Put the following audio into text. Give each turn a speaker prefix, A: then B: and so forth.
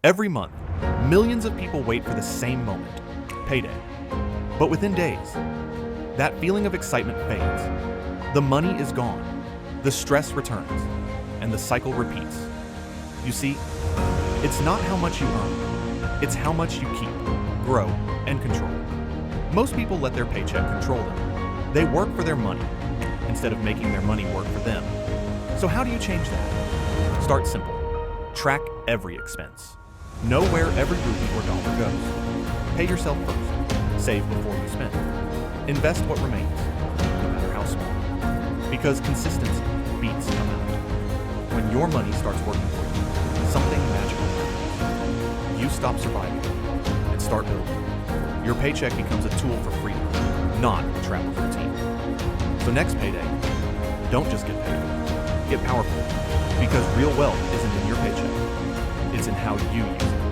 A: Every month, millions of people wait for the same moment, payday. But within days, that feeling of excitement fades. The money is gone, the stress returns, and the cycle repeats. You see, it's not how much you earn, it's how much you keep, grow, and control. Most people let their paycheck control them. They work for their money instead of making their money work for them. So how do you change that? Start simple. Track every expense. Know where every rupee or dollar goes. Pay yourself first. Save before you spend. Invest what remains, no matter how small. Because consistency beats amount. When your money starts working for you, something magical happens. You stop surviving and start building. Your paycheck becomes a tool for freedom, not a trap of routine. So next payday, don't just get paid. Get powerful. Because real wealth isn't in your paycheck. It's in how you use it.